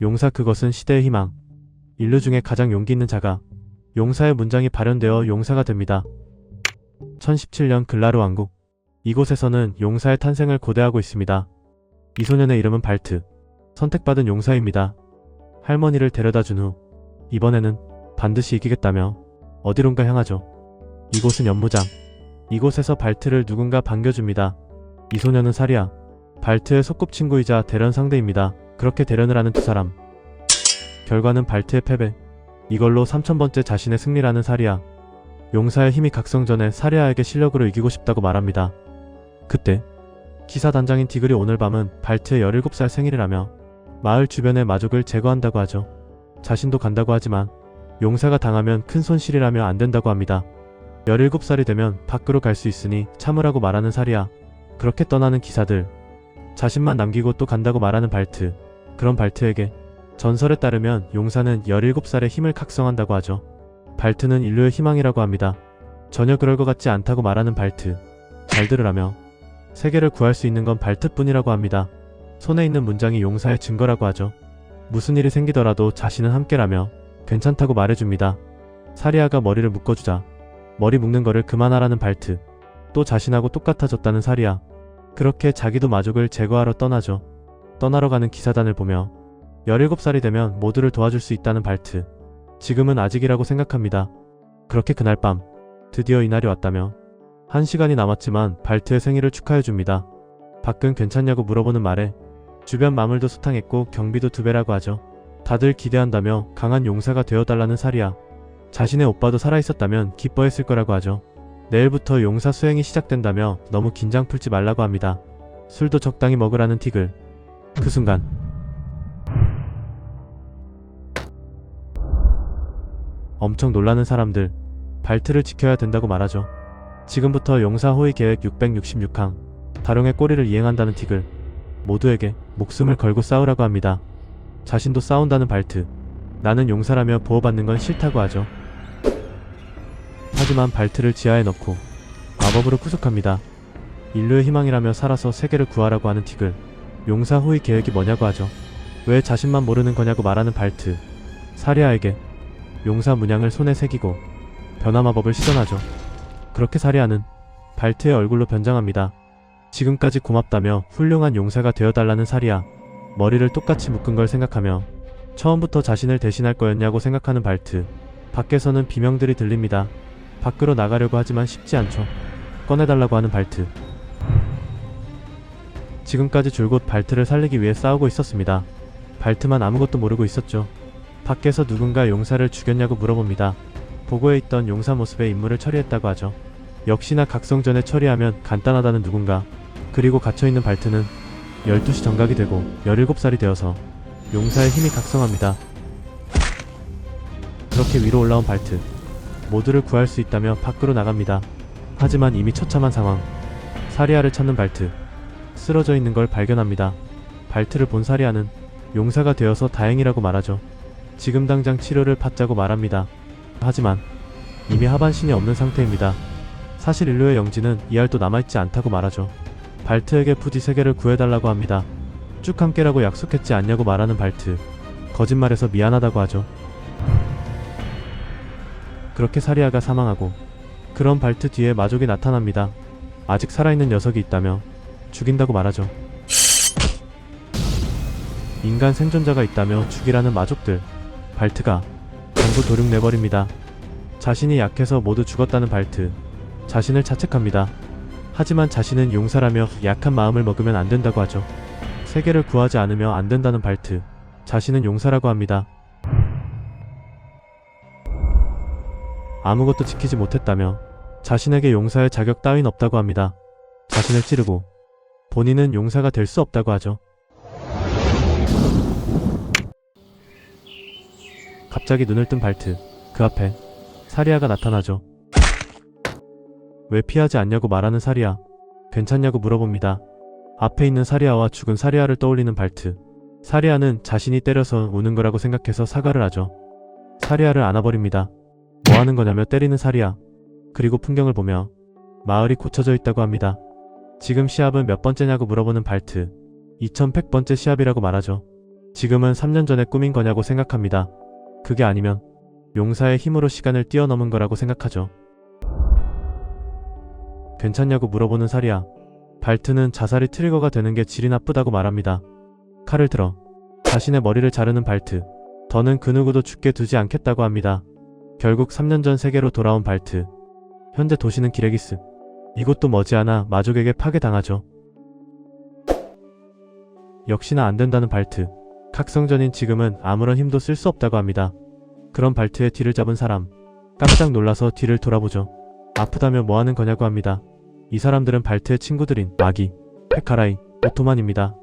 용사 그것은 시대의 희망. 인류 중에 가장 용기 있는 자가 용사의 문장이 발현되어 용사가 됩니다. 1017년 글라르 왕국. 이곳에서는 용사의 탄생을 고대하고 있습니다. 이 소년의 이름은 발트. 선택받은 용사입니다. 할머니를 데려다 준 후 이번에는 반드시 이기겠다며 어디론가 향하죠. 이곳은 연무장. 이곳에서 발트를 누군가 반겨줍니다. 이 소년은 사리아. 발트의 소꿉친구이자 대련 상대입니다. 그렇게 대련을 하는 두 사람. 결과는 발트의 패배. 이걸로 3000번째 자신의 승리라는 사리아. 용사의 힘이 각성전에 사리아에게 실력으로 이기고 싶다고 말합니다. 그때 기사단장인 디글이 오늘 밤은 발트의 17살 생일이라며 마을 주변의 마족을 제거한다고 하죠. 자신도 간다고 하지만 용사가 당하면 큰 손실이라며 안된다고 합니다. 17살이 되면 밖으로 갈 수 있으니 참으라고 말하는 사리아. 그렇게 떠나는 기사들. 자신만 남기고 또 간다고 말하는 발트. 그런 발트에게 전설에 따르면 용사는 17살에 힘을 각성한다고 하죠. 발트는 인류의 희망이라고 합니다. 전혀 그럴 것 같지 않다고 말하는 발트. 잘 들으라며 세계를 구할 수 있는 건 발트뿐이라고 합니다. 손에 있는 문장이 용사의 증거라고 하죠. 무슨 일이 생기더라도 자신은 함께라며 괜찮다고 말해줍니다. 사리아가 머리를 묶어주자 머리 묶는 거를 그만하라는 발트. 또 자신하고 똑같아졌다는 사리아. 그렇게 자기도 마족을 제거하러 떠나죠. 떠나러 가는 기사단을 보며 17살이 되면 모두를 도와줄 수 있다는 발트. 지금은 아직이라고 생각합니다. 그렇게 그날 밤 드디어 이날이 왔다며 1시간이 남았지만 발트의 생일을 축하해줍니다. 밖은 괜찮냐고 물어보는 말에 주변 마물도 소탕했고 경비도 2배라고 하죠. 다들 기대한다며 강한 용사가 되어달라는 사리아. 자신의 오빠도 살아있었다면 기뻐했을 거라고 하죠. 내일부터 용사 수행이 시작된다며 너무 긴장 풀지 말라고 합니다. 술도 적당히 먹으라는 티글. 그 순간 엄청 놀라는 사람들. 발트를 지켜야 된다고 말하죠. 지금부터 용사 호위 계획 666항. 다룡의 꼬리를 이행한다는 티글. 모두에게 목숨을 걸고 싸우라고 합니다. 자신도 싸운다는 발트. 나는 용사라며 보호받는 건 싫다고 하죠. 하지만 발트를 지하에 넣고 마법으로 구속합니다. 인류의 희망이라며 살아서 세계를 구하라고 하는 티글. 용사 호위 계획이 뭐냐고 하죠. 왜 자신만 모르는 거냐고 말하는 발트. 사리아에게 용사 문양을 손에 새기고 변화 마법을 시전하죠. 그렇게 사리아는 발트의 얼굴로 변장합니다. 지금까지 고맙다며 훌륭한 용사가 되어달라는 사리아. 머리를 똑같이 묶은 걸 생각하며 처음부터 자신을 대신할 거였냐고 생각하는 발트. 밖에서는 비명들이 들립니다. 밖으로 나가려고 하지만 쉽지 않죠. 꺼내달라고 하는 발트. 지금까지 줄곧 발트를 살리기 위해 싸우고 있었습니다. 발트만 아무것도 모르고 있었죠. 밖에서 누군가 용사를 죽였냐고 물어봅니다. 보고에 있던 용사 모습의 인물을 처리했다고 하죠. 역시나 각성 전에 처리하면 간단하다는 누군가. 그리고 갇혀있는 발트는 12시 정각이 되고 17살이 되어서 용사의 힘이 각성합니다. 그렇게 위로 올라온 발트. 모두를 구할 수 있다며 밖으로 나갑니다. 하지만 이미 처참한 상황. 사리아를 찾는 발트. 쓰러져 있는 걸 발견합니다. 발트를 본 사리아는 용사가 되어서 다행이라고 말하죠. 지금 당장 치료를 받자고 말합니다. 하지만 이미 하반신이 없는 상태입니다. 사실 인류의 영지는 이할도 남아있지 않다고 말하죠. 발트에게 부디 세계를 구해달라고 합니다. 쭉 함께라고 약속했지 않냐고 말하는 발트. 거짓말해서 미안하다고 하죠. 그렇게 사리아가 사망하고 그런 발트 뒤에 마족이 나타납니다. 아직 살아있는 녀석이 있다며 죽인다고 말하죠. 인간 생존자가 있다며 죽이라는 마족들. 발트가 전부 도륙 내버립니다. 자신이 약해서 모두 죽었다는 발트. 자신을 자책합니다. 하지만 자신은 용사라며 약한 마음을 먹으면 안된다고 하죠. 세계를 구하지 않으며 안된다는 발트. 자신은 용사라고 합니다. 아무것도 지키지 못했다며 자신에게 용사의 자격 따윈 없다고 합니다. 자신을 찌르고 본인은 용사가 될 수 없다고 하죠. 갑자기 눈을 뜬 발트. 그 앞에 사리아가 나타나죠. 왜 피하지 않냐고 말하는 사리아. 괜찮냐고 물어봅니다. 앞에 있는 사리아와 죽은 사리아를 떠올리는 발트. 사리아는 자신이 때려서 우는 거라고 생각해서 사과를 하죠. 사리아를 안아버립니다. 뭐 하는 거냐며 때리는 사리아. 그리고 풍경을 보며 마을이 고쳐져 있다고 합니다. 지금 시합은 몇 번째냐고 물어보는 발트. 2100번째 시합이라고 말하죠. 지금은 3년 전에 꾸민 거냐고 생각합니다. 그게 아니면 용사의 힘으로 시간을 뛰어넘은 거라고 생각하죠. 괜찮냐고 물어보는 사리야. 발트는 자살이 트리거가 되는 게 질이 나쁘다고 말합니다. 칼을 들어 자신의 머리를 자르는 발트. 더는 그 누구도 죽게 두지 않겠다고 합니다. 결국 3년 전 세계로 돌아온 발트. 현재 도시는 기레기스. 이곳도 머지않아 마족에게 파괴당하죠. 역시나 안 된다는 발트. 각성전인 지금은 아무런 힘도 쓸 수 없다고 합니다. 그런 발트의 뒤를 잡은 사람. 깜짝 놀라서 뒤를 돌아보죠. 아프다며 뭐하는 거냐고 합니다. 이 사람들은 발트의 친구들인 마기, 페카라이, 오토만입니다.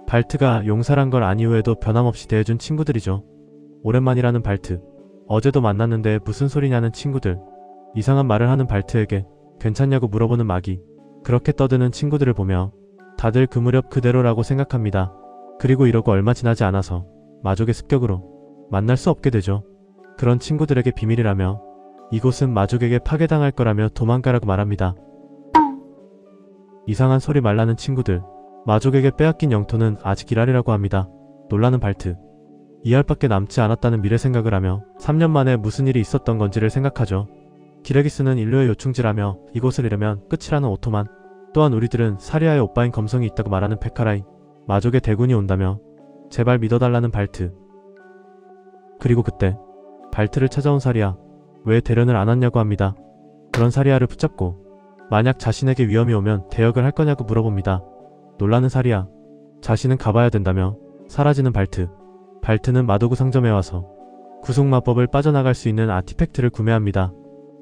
발트가 용사란 걸 안 이후에도 변함없이 대해준 친구들이죠. 오랜만이라는 발트. 어제도 만났는데 무슨 소리냐는 친구들. 이상한 말을 하는 발트에게 괜찮냐고 물어보는 마기. 그렇게 떠드는 친구들을 보며 다들 그 무렵 그대로라고 생각합니다. 그리고 이러고 얼마 지나지 않아서 마족의 습격으로 만날 수 없게 되죠. 그런 친구들에게 비밀이라며 이곳은 마족에게 파괴당할 거라며 도망가라고 말합니다. 이상한 소리 말라는 친구들. 마족에게 빼앗긴 영토는 아직 기라리라고 합니다. 놀라는 발트. 2알밖에 남지 않았다는 미래 생각을 하며 3년 만에 무슨 일이 있었던 건지를 생각하죠. 기레기스는 인류의 요충지라며 이곳을 잃으면 끝이라는 오토만. 또한 우리들은 사리아의 오빠인 검성이 있다고 말하는 페카라이. 마족의 대군이 온다며 제발 믿어달라는 발트. 그리고 그때 발트를 찾아온 사리아. 왜 대련을 안 왔냐고 합니다. 그런 사리아를 붙잡고 만약 자신에게 위험이 오면 대역을 할 거냐고 물어봅니다. 놀라는 사리아. 자신은 가봐야 된다며 사라지는 발트. 발트는 마도구 상점에 와서 구속 마법을 빠져나갈 수 있는 아티팩트를 구매합니다.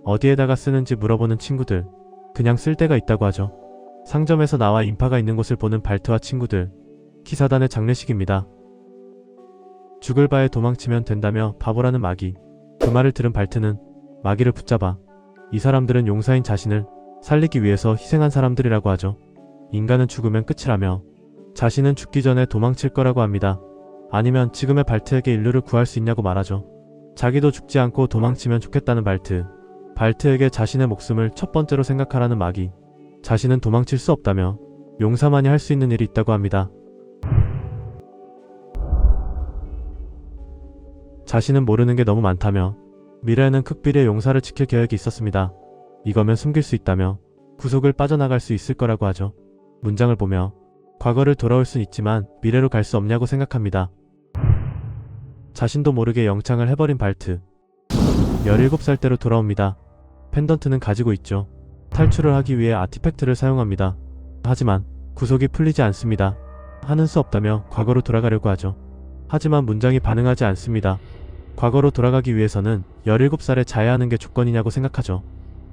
어디에다가 쓰는지 물어보는 친구들. 그냥 쓸 데가 있다고 하죠. 상점에서 나와 인파가 있는 곳을 보는 발트와 친구들. 기사단의 장례식입니다. 죽을 바에 도망치면 된다며 바보라는 마기. 그 말을 들은 발트는 마기를 붙잡아 이 사람들은 용사인 자신을 살리기 위해서 희생한 사람들이라고 하죠. 인간은 죽으면 끝이라며 자신은 죽기 전에 도망칠 거라고 합니다. 아니면 지금의 발트에게 인류를 구할 수 있냐고 말하죠. 자기도 죽지 않고 도망치면 좋겠다는 발트. 발트에게 자신의 목숨을 첫 번째로 생각하라는 마기. 자신은 도망칠 수 없다며 용사만이 할 수 있는 일이 있다고 합니다. 자신은 모르는 게 너무 많다며 미래에는 극비리의 용사를 지킬 계획이 있었습니다. 이거면 숨길 수 있다며 구속을 빠져나갈 수 있을 거라고 하죠. 문장을 보며 과거를 돌아올 순 있지만 미래로 갈 수 없냐고 생각합니다. 자신도 모르게 영창을 해버린 발트. 17살 때로 돌아옵니다. 펜던트는 가지고 있죠. 탈출을 하기 위해 아티팩트를 사용합니다. 하지만 구속이 풀리지 않습니다. 하는 수 없다며 과거로 돌아가려고 하죠. 하지만 문장이 반응하지 않습니다. 과거로 돌아가기 위해서는 17살에 자해하는 게 조건이냐고 생각하죠.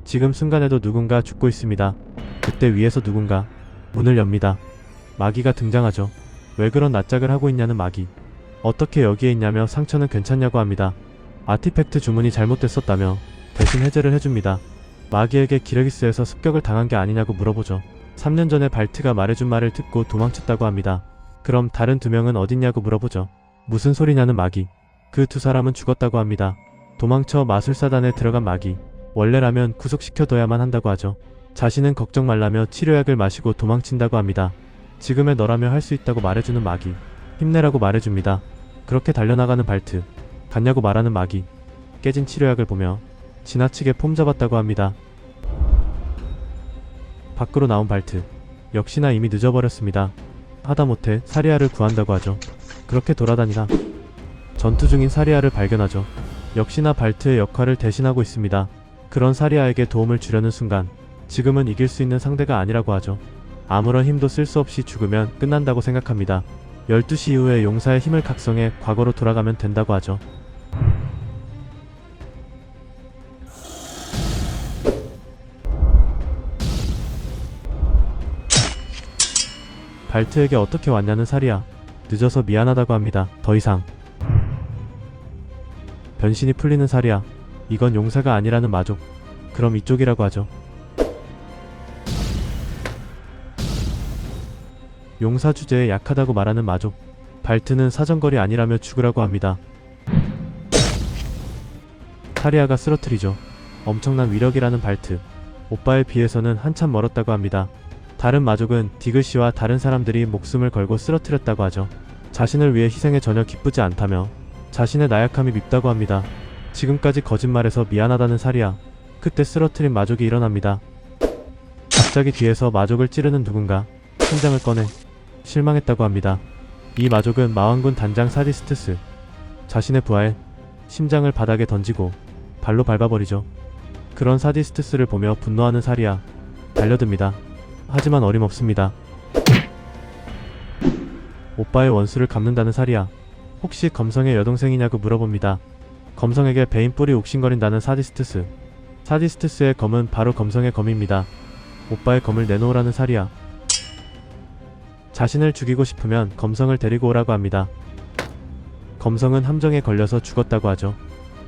지금 순간에도 누군가 죽고 있습니다. 그때 위에서 누군가 문을 엽니다. 마기가 등장하죠. 왜 그런 낯짝을 하고 있냐는 마기. 어떻게 여기에 있냐며 상처는 괜찮냐고 합니다. 아티팩트 주문이 잘못됐었다며 대신 해제를 해줍니다. 마기에게 기레기스에서 습격을 당한 게 아니냐고 물어보죠. 3년 전에 발트가 말해준 말을 듣고 도망쳤다고 합니다. 그럼 다른 2명은 어딨냐고 물어보죠. 무슨 소리냐는 마기. 그 2사람은 죽었다고 합니다. 도망쳐 마술사단에 들어간 마기. 원래라면 구속시켜둬야만 한다고 하죠. 자신은 걱정 말라며 치료약을 마시고 도망친다고 합니다. 지금의 너라며 할 수 있다고 말해주는 마기. 힘내라고 말해줍니다. 그렇게 달려나가는 발트. 갔냐고 말하는 마기. 깨진 치료약을 보며 지나치게 폼 잡았다고 합니다. 밖으로 나온 발트. 역시나 이미 늦어버렸습니다. 하다못해 사리아를 구한다고 하죠. 그렇게 돌아다니다 전투 중인 사리아를 발견하죠. 역시나 발트의 역할을 대신하고 있습니다. 그런 사리아에게 도움을 주려는 순간 지금은 이길 수 있는 상대가 아니라고 하죠. 아무런 힘도 쓸 수 없이 죽으면 끝난다고 생각합니다. 12시 이후에 용사의 힘을 각성해 과거로 돌아가면 된다고 하죠. 발트에게 어떻게 왔냐는 사리아. 늦어서 미안하다고 합니다. 더 이상. 변신이 풀리는 사리아. 이건 용사가 아니라는 마족. 그럼 이쪽이라고 하죠. 용사 주제에 약하다고 말하는 마족. 발트는 사정거리 아니라며 죽으라고 합니다. 사리아가 쓰러뜨리죠. 엄청난 위력이라는 발트. 오빠에 비해서는 한참 멀었다고 합니다. 다른 마족은 디글씨와 다른 사람들이 목숨을 걸고 쓰러뜨렸다고 하죠. 자신을 위해 희생에 전혀 기쁘지 않다며 자신의 나약함이 밉다고 합니다. 지금까지 거짓말해서 미안하다는 사리야. 그때 쓰러트린 마족이 일어납니다. 갑자기 뒤에서 마족을 찌르는 누군가 심장을 꺼내 실망했다고 합니다. 이 마족은 마왕군 단장 사디스트스. 자신의 부하에 심장을 바닥에 던지고 발로 밟아버리죠. 그런 사디스트스를 보며 분노하는 사리야 달려듭니다. 하지만 어림없습니다. 오빠의 원수를 갚는다는 사리야. 혹시 검성의 여동생이냐고 물어봅니다. 검성에게 베인 뿔이 욱신거린다는 사디스트스. 사디스트스의 검은 바로 검성의 검입니다. 오빠의 검을 내놓으라는 사리야. 자신을 죽이고 싶으면 검성을 데리고 오라고 합니다. 검성은 함정에 걸려서 죽었다고 하죠.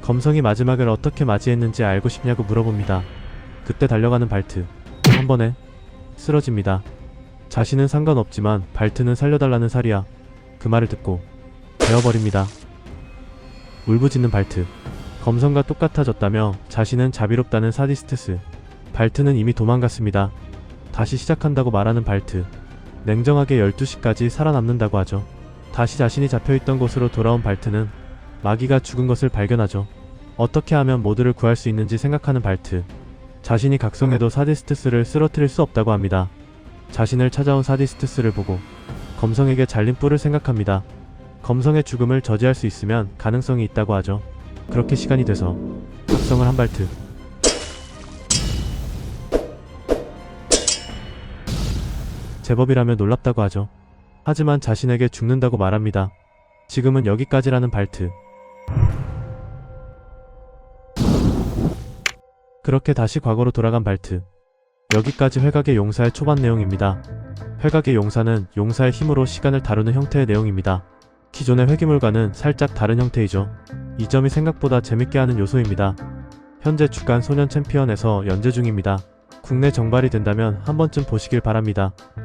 검성이 마지막을 어떻게 맞이했는지 알고 싶냐고 물어봅니다. 그때 달려가는 발트. 한 번에 쓰러집니다. 자신은 상관없지만 발트는 살려달라는 사리야. 그 말을 듣고 베어버립니다. 울부짖는 발트. 검성과 똑같아졌다며 자신은 자비롭다는 사디스트스. 발트는 이미 도망갔습니다. 다시 시작한다고 말하는 발트. 냉정하게 12시까지 살아남는다고 하죠. 다시 자신이 잡혀있던 곳으로 돌아온 발트는 마귀가 죽은 것을 발견하죠. 어떻게 하면 모두를 구할 수 있는지 생각하는 발트. 자신이 각성해도 사디스트스를 쓰러뜨릴 수 없다고 합니다. 자신을 찾아온 사디스트스를 보고 검성에게 잘린 뿔을 생각합니다. 검성의 죽음을 저지할 수 있으면 가능성이 있다고 하죠. 그렇게 시간이 돼서 각성을 한 발트. 제법이라며 놀랍다고 하죠. 하지만 자신에게 죽는다고 말합니다. 지금은 여기까지라는 발트. 그렇게 다시 과거로 돌아간 발트. 여기까지 회각의 용사의 초반 내용입니다. 회각의 용사는 용사의 힘으로 시간을 다루는 형태의 내용입니다. 기존의 회귀물과는 살짝 다른 형태이죠. 이 점이 생각보다 재밌게 하는 요소입니다. 현재 주간 소년 챔피언에서 연재 중입니다. 국내 정발이 된다면 한 번쯤 보시길 바랍니다.